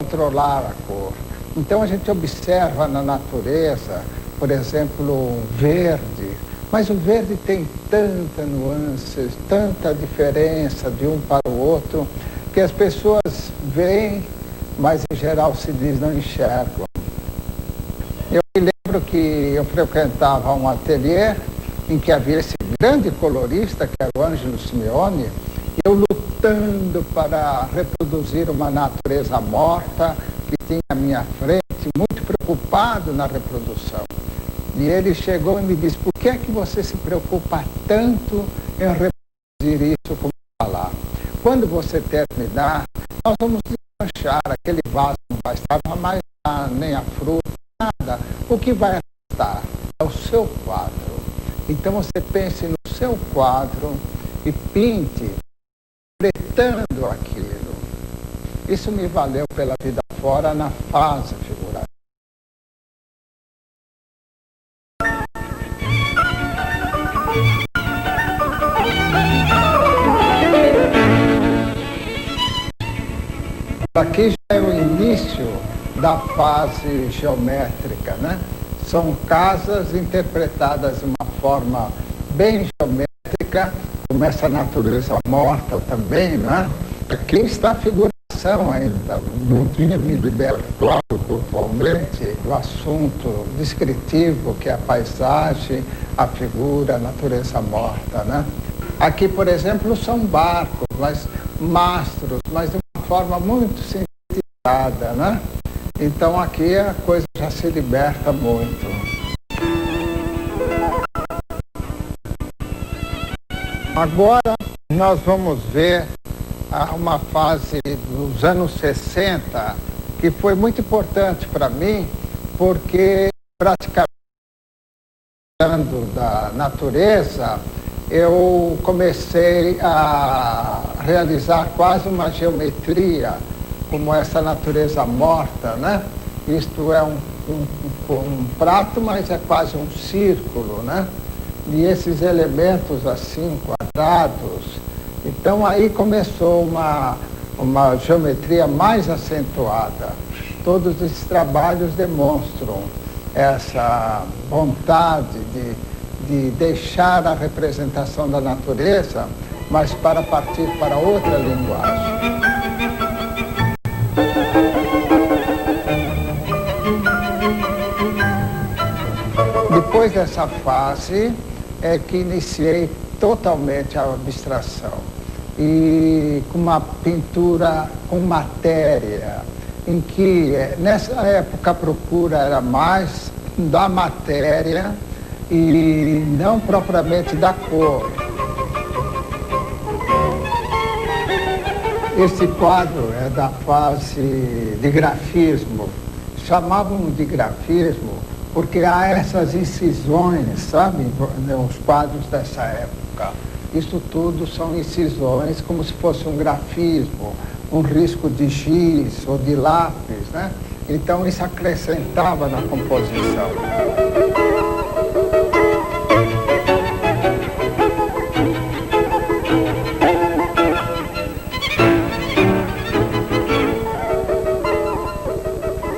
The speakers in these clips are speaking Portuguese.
controlar a cor. Então a gente observa na natureza, por exemplo, o verde, mas o verde tem tanta nuances, tanta diferença de um para o outro, que as pessoas veem, mas em geral se diz não enxergam. Eu me lembro que eu frequentava um ateliê em que havia esse grande colorista, que era o Ângelo Simeone, e eu lutando para reproduzir uma natureza morta que tinha à minha frente, muito preocupado na reprodução. E ele chegou e me disse: por que é que você se preocupa tanto em reproduzir isso como falar? Quando você terminar, nós vamos desmanchar, aquele vaso não vai estar mais lá, nem a fruta, nada. O que vai restar é o seu quadro. Então você pense no seu quadro e pinte, interpretando aquilo. Isso me valeu pela vida fora na fase figurativa. Aqui já é o início da fase geométrica, né? São casas interpretadas de uma forma bem geométrica, como essa natureza morta também, né? Aqui está a figuração ainda, não tinha me libertado totalmente do assunto descritivo, que é a paisagem, a figura, a natureza morta, né? Aqui, por exemplo, são barcos, mas mastros, mas de uma forma muito sintetizada, né? Então aqui a coisa já se liberta muito. Agora nós vamos ver uma fase dos anos 60 que foi muito importante para mim, porque praticamente da natureza eu comecei a realizar quase uma geometria, como essa natureza morta, né? Isto é um prato, mas é quase um círculo, né? E esses elementos assim, quadrados. Então aí começou uma geometria mais acentuada. Todos esses trabalhos demonstram essa vontade de deixar a representação da natureza, mas para partir para outra linguagem. Depois dessa fase é que iniciei totalmente a abstração e com uma pintura com matéria, em que nessa época a procura era mais da matéria e não propriamente da cor. Esse quadro é da fase de grafismo. Chamavam de grafismo porque há essas incisões, sabe, nos quadros dessa época. Isso tudo são incisões, como se fosse um grafismo, um risco de giz ou de lápis, né? Então isso acrescentava na composição.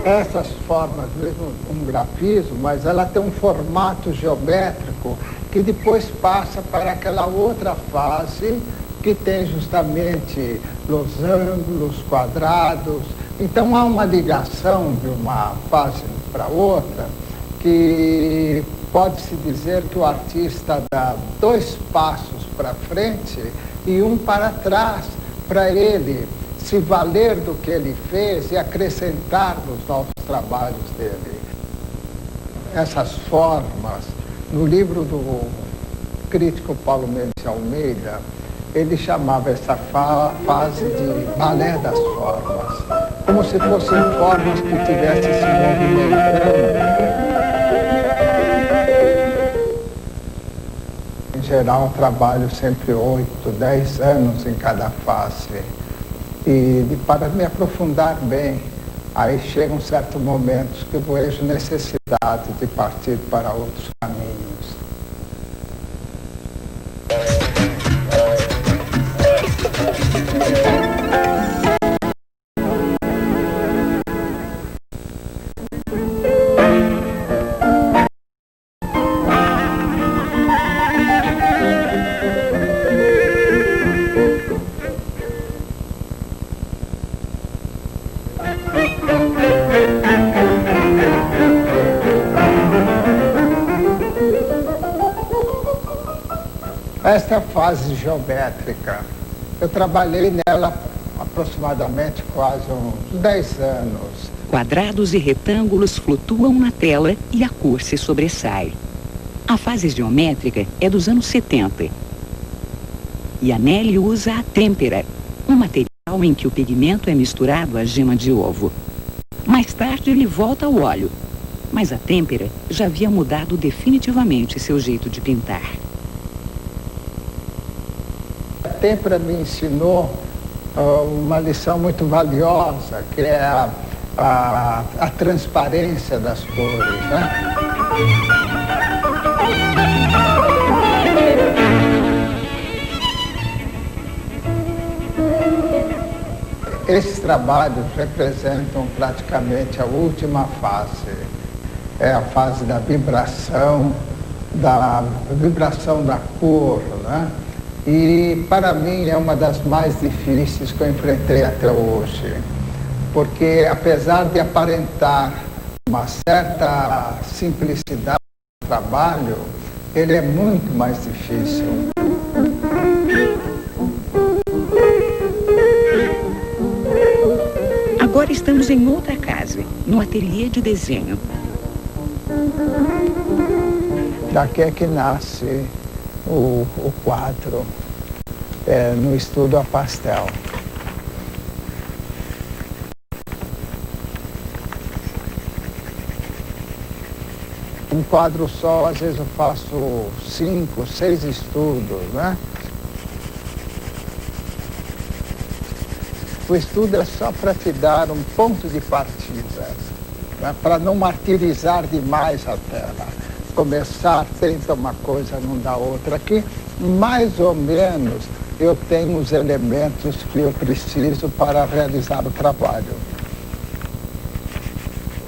Essas formas, mesmo um grafismo, mas ela tem um formato geométrico que depois passa para aquela outra fase que tem justamente losangos, quadrados. Então há uma ligação de uma fase para outra que pode-se dizer que o artista dá 2 passos para frente e um para trás, para ele se valer do que ele fez e acrescentar nos novos trabalhos dele. Essas formas, no livro do crítico Paulo Mendes de Almeida, ele chamava essa fase de balé das formas, como se fossem formas que tivessem se movimentando. Em geral, trabalho sempre 8, 10 anos em cada face. E para me aprofundar bem, aí chegam certos momentos que eu vejo necessidade de partir para outros caminhos. Esta é a fase geométrica. Eu trabalhei nela aproximadamente quase uns 10 anos. Quadrados e retângulos flutuam na tela e a cor se sobressai. A fase geométrica é dos anos 70. E Anelli usa a têmpera, um material em que o pigmento é misturado à gema de ovo. Mais tarde ele volta ao óleo, mas a têmpera já havia mudado definitivamente seu jeito de pintar. A têmpera me ensinou uma lição muito valiosa, que é a transparência das cores, né? Esses trabalhos representam praticamente a última fase. É a fase da vibração da cor, né? E para mim é uma das mais difíceis que eu enfrentei até hoje. Porque apesar de aparentar uma certa simplicidade no trabalho, ele é muito mais difícil. Agora estamos em outra casa, no ateliê de desenho. Daqui é que nasce o quadro, no estudo a pastel. Um quadro só, às vezes eu faço 5, 6 estudos, né? O estudo é só para te dar um ponto de partida, né? Para não martirizar demais a tela. Começar, tenta uma coisa, não dá outra. Aqui, mais ou menos, eu tenho os elementos que eu preciso para realizar o trabalho.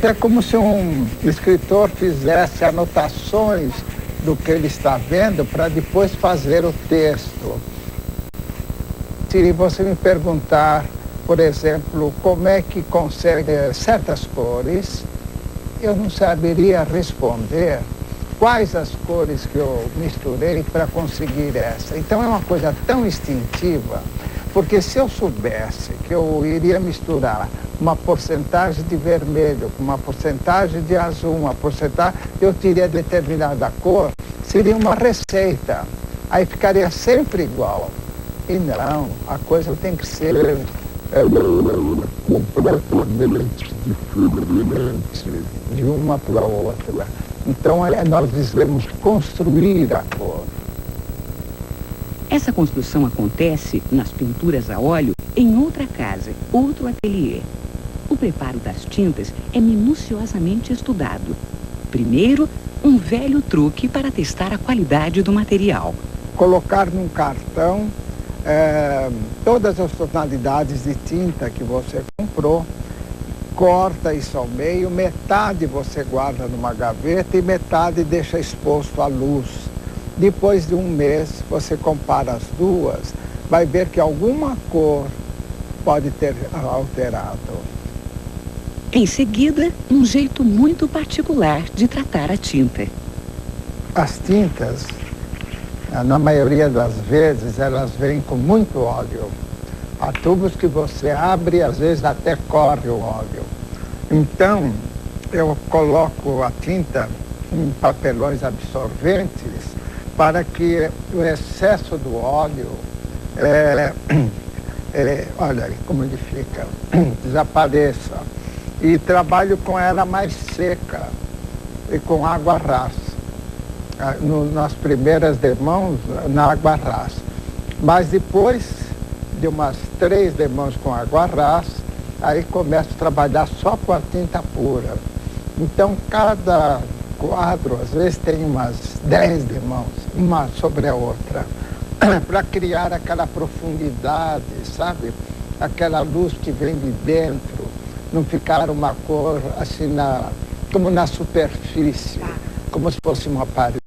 É como se um escritor fizesse anotações do que ele está vendo para depois fazer o texto. Se você me perguntar, por exemplo, como é que consegue certas cores, eu não saberia responder quais as cores que eu misturei para conseguir essa. Então é uma coisa tão instintiva, porque se eu soubesse que eu iria misturar uma porcentagem de vermelho com uma porcentagem de azul, uma porcentagem, eu teria determinada cor, seria uma receita. Aí ficaria sempre igual. E não, a coisa tem que ser completamente diferente de uma para outra. Então nós devemos construir a cor. Essa construção acontece nas pinturas a óleo em outra casa, outro ateliê. O preparo das tintas é minuciosamente estudado. Primeiro, um velho truque para testar a qualidade do material. Colocar num cartão todas as tonalidades de tinta que você comprou, corta isso ao meio, metade você guarda numa gaveta e metade deixa exposto à luz. Depois de um mês, você compara as duas, vai ver que alguma cor pode ter alterado. Em seguida, um jeito muito particular de tratar a tinta. As tintas, na maioria das vezes, elas vêm com muito óleo. Há tubos que você abre e às vezes até corre o óleo. Então, eu coloco a tinta em papelões absorventes para que o excesso do óleo, olha aí como ele fica, desapareça. E trabalho com ela mais seca e com água rasa. Nas primeiras demãos, na água rasa. Mas depois de umas 3 demãos com água rasa, aí começo a trabalhar só com a tinta pura. Então, cada quadro, às vezes, tem umas 10 demãos, uma sobre a outra, para criar aquela profundidade, sabe? Aquela luz que vem de dentro, não ficar uma cor assim, como na superfície, como se fosse uma parede.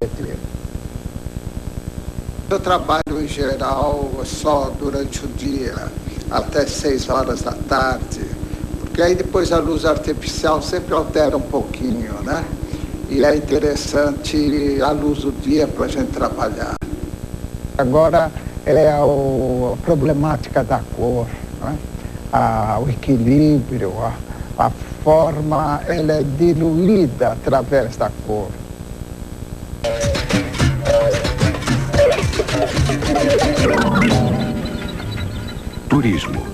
Eu trabalho em geral só durante o dia, até 6 horas da tarde, porque aí depois a luz artificial sempre altera um pouquinho, né? E é interessante a luz do dia para a gente trabalhar. Agora é a problemática da cor, né? O equilíbrio, a forma, ela é diluída através da cor. Turismo.